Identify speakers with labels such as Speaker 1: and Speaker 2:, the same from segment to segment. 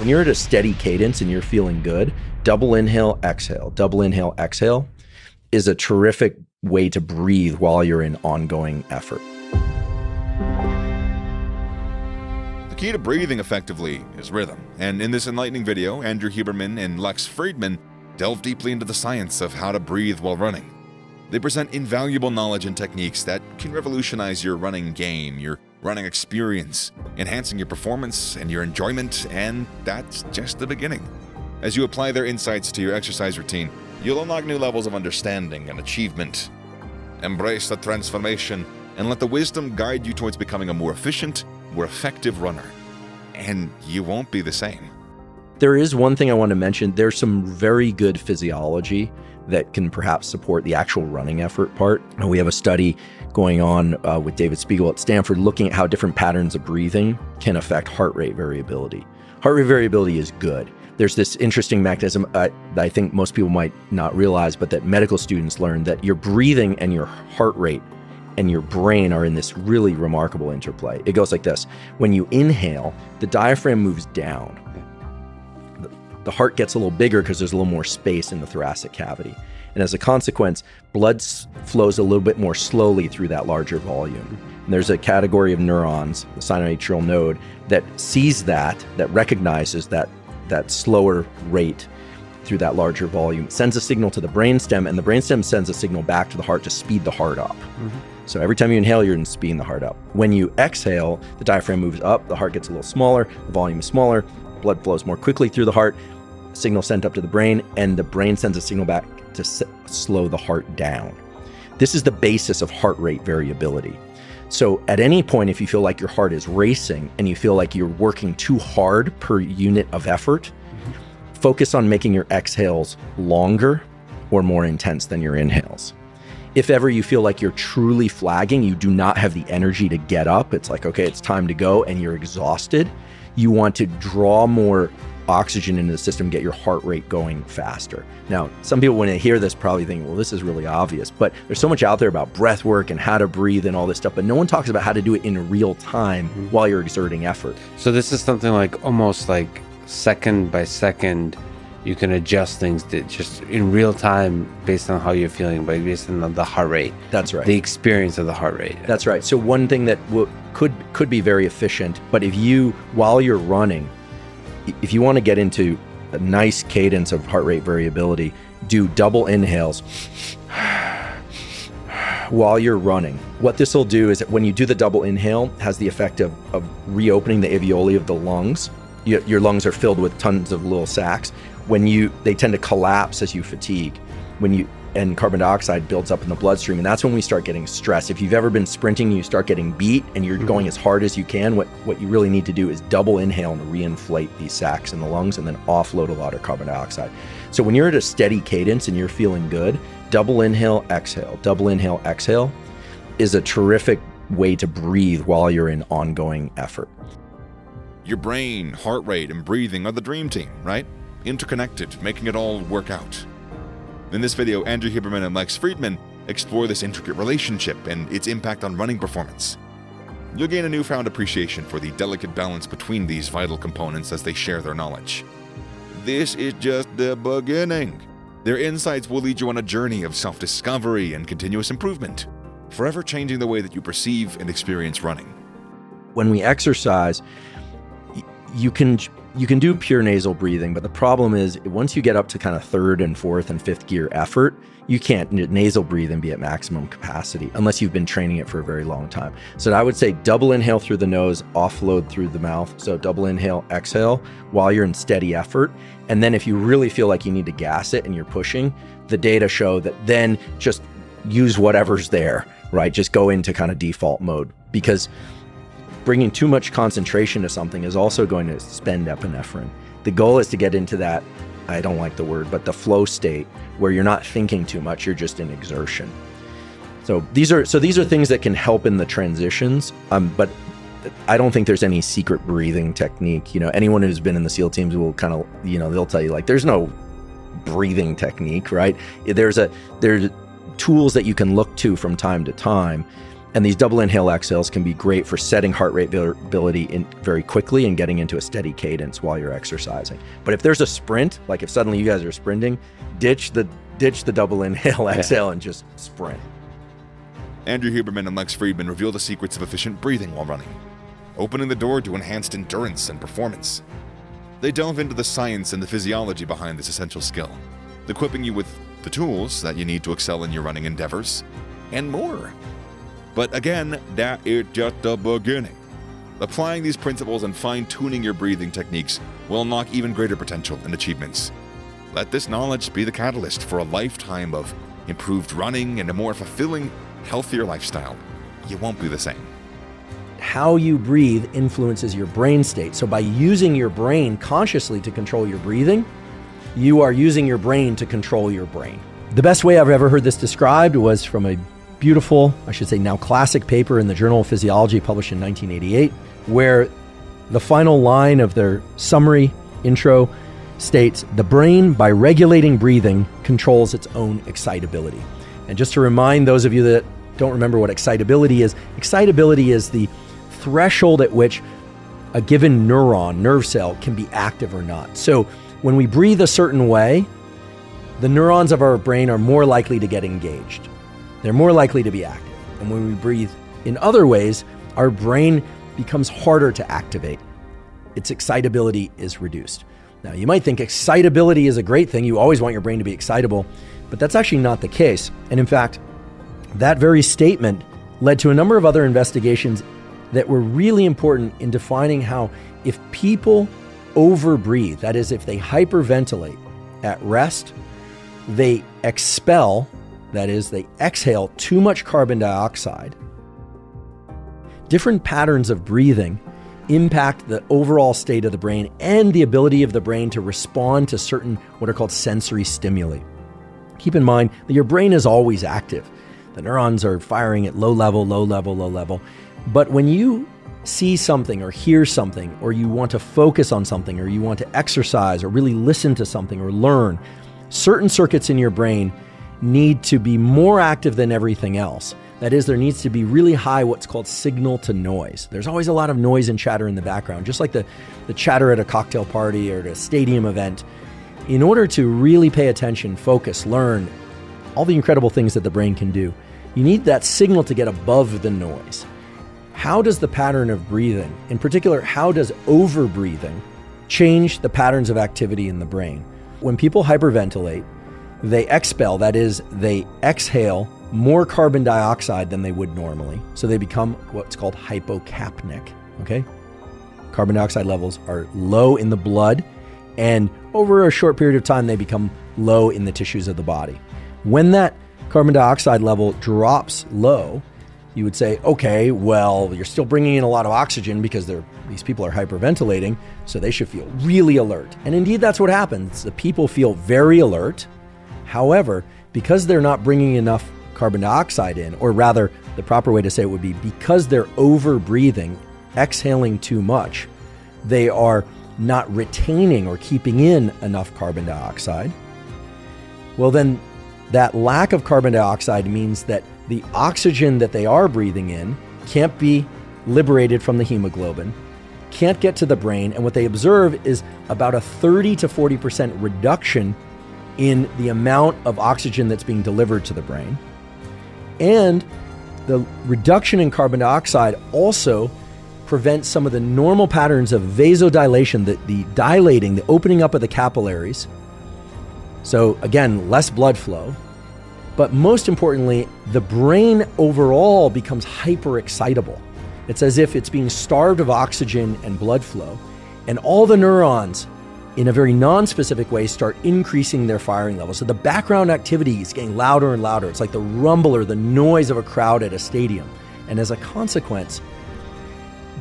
Speaker 1: When you're at a steady cadence and you're feeling good, double inhale, exhale is a terrific way to breathe while you're in ongoing effort.
Speaker 2: The key to breathing effectively is rhythm. And in this enlightening video, Andrew Huberman and Lex Friedman delve deeply into the science of how to breathe while running. They present invaluable knowledge and techniques that can revolutionize your running game, your running experience, enhancing your performance and your enjoyment, and that's just the beginning. As you apply their insights to your exercise routine, you'll unlock new levels of understanding and achievement. Embrace the transformation and let the wisdom guide you towards becoming a more efficient, more effective runner. And you won't be the same.
Speaker 1: There is one thing I want to mention. There's some very good physiology that can perhaps support the actual running effort part. And we have a study going on with David Spiegel at Stanford looking at how different patterns of breathing can affect heart rate variability. Heart rate variability is good. There's this interesting mechanism that I think most people might not realize, but that medical students learn, that your breathing and your heart rate and your brain are in this really remarkable interplay. It goes like this. When you inhale, the diaphragm moves down. The heart gets a little bigger because there's a little more space in the thoracic cavity. And as a consequence, blood flows a little bit more slowly through that larger volume. And there's a category of neurons, the sinoatrial node, that sees that recognizes that slower rate through that larger volume, sends a signal to the brainstem, and the brainstem sends a signal back to the heart to speed the heart up. So every time you inhale, you're speeding the heart up. When you exhale, the diaphragm moves up, the heart gets a little smaller, the volume is smaller, blood flows more quickly through the heart, signal sent up to the brain, and the brain sends a signal back to slow the heart down. This is the basis of heart rate variability. So at any point, if you feel like your heart is racing and you feel like you're working too hard per unit of effort, focus on making your exhales longer or more intense than your inhales. If ever you feel like you're truly flagging, you do not have the energy to get up, it's like, okay, it's time to go, and you're exhausted, you want to draw more oxygen into the system, get your heart rate going faster. Now, some people, when they hear this, probably think, well, this is really obvious, but there's so much out there about breath work and how to breathe and all this stuff, but no one talks about how to do it in real time while you're exerting effort.
Speaker 3: So this is something like almost like second by second, you can adjust things that just in real time based on how you're feeling, but based on the heart rate.
Speaker 1: That's right.
Speaker 3: The experience of the heart rate.
Speaker 1: That's right. So one thing that could be very efficient, but if you, while you're running, if you want to get into a nice cadence of heart rate variability, do double inhales while you're running. What this will do is that when you do the double inhale, has the effect of reopening the alveoli of the lungs. Your lungs are filled with tons of little sacs. They tend to collapse as you fatigue. And carbon dioxide builds up in the bloodstream, and that's when we start getting stressed. If you've ever been sprinting, you start getting beat and you're going as hard as you can, what you really need to do is double inhale and reinflate these sacs in the lungs and then offload a lot of carbon dioxide. So when you're at a steady cadence and you're feeling good, double inhale, exhale is a terrific way to breathe while you're in ongoing effort.
Speaker 2: Your brain, heart rate, and breathing are the dream team, right? Interconnected, making it all work out. In this video, Andrew Huberman and Lex Friedman explore this intricate relationship and its impact on running performance. You'll gain a newfound appreciation for the delicate balance between these vital components as they share their knowledge. This is just the beginning. Their insights will lead you on a journey of self-discovery and continuous improvement, forever changing the way that you perceive and experience running.
Speaker 1: When we exercise, you can do pure nasal breathing, but the problem is once you get up to kind of third and fourth and fifth gear effort, you can't nasal breathe and be at maximum capacity unless you've been training it for a very long time. So I would say double inhale through the nose, offload through the mouth. So double inhale, exhale while you're in steady effort. And then if you really feel like you need to gas it and you're pushing, the data show that then just use whatever's there, right? Just go into kind of default mode, because bringing too much concentration to something is also going to spend epinephrine. The goal is to get into that, I don't like the word, but the flow state where you're not thinking too much, you're just in exertion. So these are things that can help in the transitions, but I don't think there's any secret breathing technique. Anyone who's been in the SEAL teams will kind of, they'll tell you like, there's no breathing technique, right? There's tools that you can look to from time to time. And these double inhale exhales can be great for setting heart rate variability in very quickly and getting into a steady cadence while you're exercising. But if there's a sprint, like if suddenly you guys are sprinting, ditch the double inhale exhale and just sprint.
Speaker 2: Andrew Huberman and Lex Friedman reveal the secrets of efficient breathing while running, opening the door to enhanced endurance and performance. They delve into the science and the physiology behind this essential skill, equipping you with the tools that you need to excel in your running endeavors, and more. But again, that is just the beginning. Applying these principles and fine-tuning your breathing techniques will unlock even greater potential and achievements. Let this knowledge be the catalyst for a lifetime of improved running and a more fulfilling, healthier lifestyle. You won't be the same.
Speaker 1: How you breathe influences your brain state. So by using your brain consciously to control your breathing, you are using your brain to control your brain. The best way I've ever heard this described was from a beautiful, I should say now classic paper in the Journal of Physiology published in 1988, where the final line of their summary intro states, "The brain, by regulating breathing, controls its own excitability." And just to remind those of you that don't remember what excitability is the threshold at which a given nerve cell can be active or not. So when we breathe a certain way, the neurons of our brain are more likely to get engaged. They're more likely to be active. And when we breathe in other ways, our brain becomes harder to activate. Its excitability is reduced. Now, you might think excitability is a great thing. You always want your brain to be excitable, but that's actually not the case. And in fact, that very statement led to a number of other investigations that were really important in defining how if people overbreathe, that is, if they hyperventilate at rest, they expel, that is, they exhale too much carbon dioxide. Different patterns of breathing impact the overall state of the brain and the ability of the brain to respond to certain what are called sensory stimuli. Keep in mind that your brain is always active. The neurons are firing at low level. But when you see something or hear something, or you want to focus on something, or you want to exercise or really listen to something or learn, certain circuits in your brain need to be more active than everything else. That is, there needs to be really high what's called signal to noise. There's always a lot of noise and chatter in the background, just like the chatter at a cocktail party or at a stadium event. In order to really pay attention, focus, learn, all the incredible things that the brain can do, you need that signal to get above the noise. How does the pattern of breathing, in particular, how does overbreathing change the patterns of activity in the brain? When people hyperventilate, they expel, that is, they exhale more carbon dioxide than they would normally. So they become what's called hypocapnic, okay? Carbon dioxide levels are low in the blood, and over a short period of time, they become low in the tissues of the body. When that carbon dioxide level drops low, you would say, okay, well, you're still bringing in a lot of oxygen because these people are hyperventilating, so they should feel really alert. And indeed, that's what happens. The people feel very alert. However, because they're not bringing enough carbon dioxide in, or rather, the proper way to say it would be because they're over-breathing, exhaling too much, they are not retaining or keeping in enough carbon dioxide. Well, then that lack of carbon dioxide means that the oxygen that they are breathing in can't be liberated from the hemoglobin, can't get to the brain, and what they observe is about a 30 to 40% reduction in the amount of oxygen that's being delivered to the brain. And the reduction in carbon dioxide also prevents some of the normal patterns of vasodilation, the dilating, the opening up of the capillaries. So again, less blood flow. But most importantly, the brain overall becomes hyperexcitable. It's as if it's being starved of oxygen and blood flow, and all the neurons, in a very non-specific way, start increasing their firing level. So the background activity is getting louder and louder. It's like the rumble or the noise of a crowd at a stadium. And as a consequence,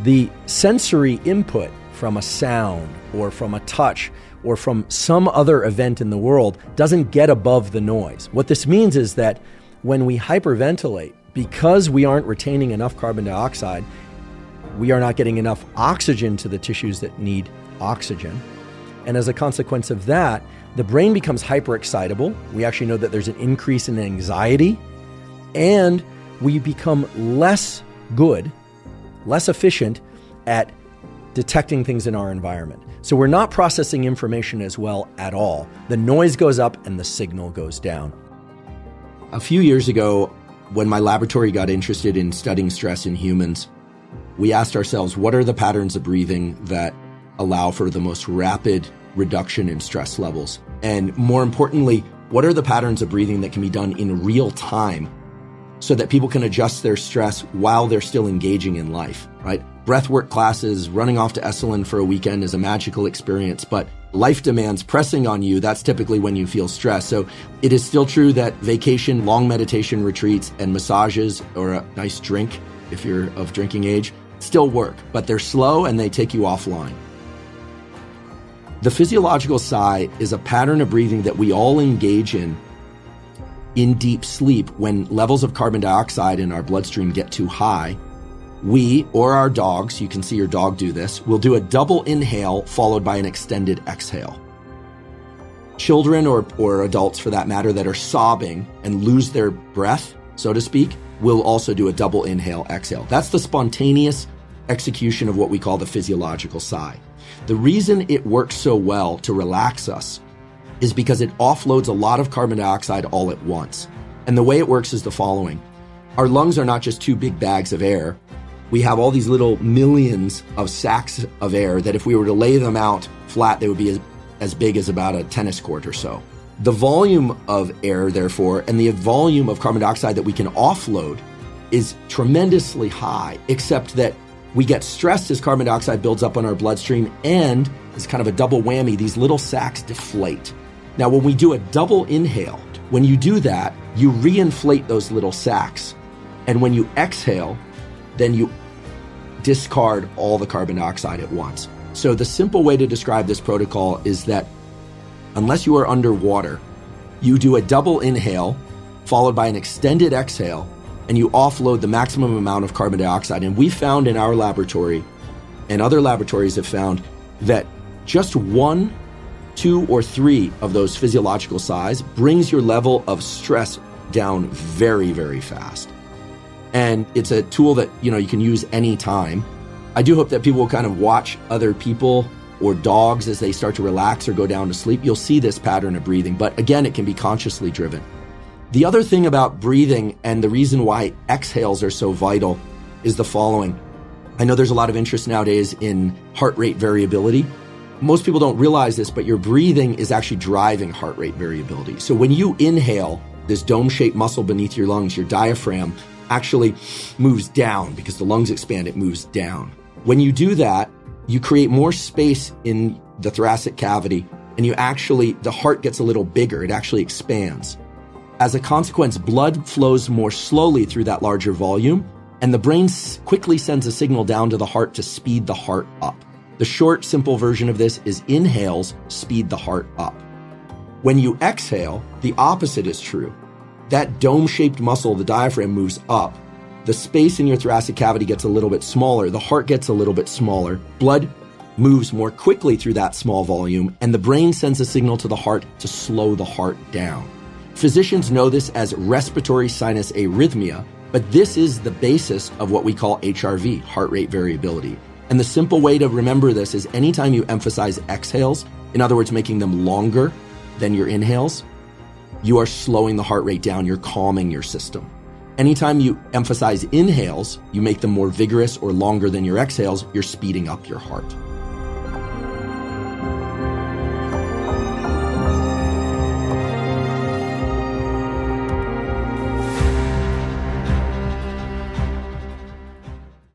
Speaker 1: the sensory input from a sound or from a touch or from some other event in the world doesn't get above the noise. What this means is that when we hyperventilate, because we aren't retaining enough carbon dioxide, we are not getting enough oxygen to the tissues that need oxygen. And as a consequence of that, the brain becomes hyperexcitable. We actually know that there's an increase in anxiety, and we become less good, less efficient at detecting things in our environment. So we're not processing information as well at all. The noise goes up and the signal goes down. A few years ago, when my laboratory got interested in studying stress in humans, we asked ourselves, what are the patterns of breathing that allow for the most rapid reduction in stress levels? And more importantly, what are the patterns of breathing that can be done in real time so that people can adjust their stress while they're still engaging in life, right? Breathwork classes, running off to Esalen for a weekend is a magical experience, but life demands pressing on you. That's typically when you feel stress. So it is still true that vacation, long meditation retreats, and massages or a nice drink, if you're of drinking age, still work, but they're slow and they take you offline. The physiological sigh is a pattern of breathing that we all engage in deep sleep when levels of carbon dioxide in our bloodstream get too high. We, or our dogs, you can see your dog do this, will do a double inhale followed by an extended exhale. Children or adults for that matter that are sobbing and lose their breath, so to speak, will also do a double inhale exhale. That's the spontaneous execution of what we call the physiological sigh. The reason it works so well to relax us is because it offloads a lot of carbon dioxide all at once. And the way it works is the following. Our lungs are not just two big bags of air. We have all these little millions of sacs of air that if we were to lay them out flat, they would be as big as about a tennis court or so. The volume of air, therefore, and the volume of carbon dioxide that we can offload is tremendously high, except that we get stressed as carbon dioxide builds up on our bloodstream, and it's kind of a double whammy, these little sacs deflate. Now, when we do a double inhale, when you do that, you reinflate those little sacs. And when you exhale, then you discard all the carbon dioxide at once. So the simple way to describe this protocol is that unless you are underwater, you do a double inhale followed by an extended exhale, and you offload the maximum amount of carbon dioxide. And we found in our laboratory, and other laboratories have found, that just 1, 2, or 3 of those physiological sighs brings your level of stress down very, very fast. And it's a tool that, you can use anytime. I do hope that people will kind of watch other people or dogs as they start to relax or go down to sleep. You'll see this pattern of breathing, but again, it can be consciously driven. The other thing about breathing and the reason why exhales are so vital is the following. I know there's a lot of interest nowadays in heart rate variability. Most people don't realize this, but your breathing is actually driving heart rate variability. So when you inhale, this dome-shaped muscle beneath your lungs, your diaphragm, actually moves down because the lungs expand, it moves down. When you do that, you create more space in the thoracic cavity, and the heart gets a little bigger, it actually expands. As a consequence, blood flows more slowly through that larger volume, and the brain quickly sends a signal down to the heart to speed the heart up. The short, simple version of this is inhales speed the heart up. When you exhale, the opposite is true. That dome-shaped muscle, the diaphragm, moves up. The space in your thoracic cavity gets a little bit smaller. The heart gets a little bit smaller. Blood moves more quickly through that small volume, and the brain sends a signal to the heart to slow the heart down. Physicians know this as respiratory sinus arrhythmia, but this is the basis of what we call HRV, heart rate variability. And the simple way to remember this is anytime you emphasize exhales, in other words, making them longer than your inhales, you are slowing the heart rate down, you're calming your system. Anytime you emphasize inhales, you make them more vigorous or longer than your exhales, you're speeding up your heart.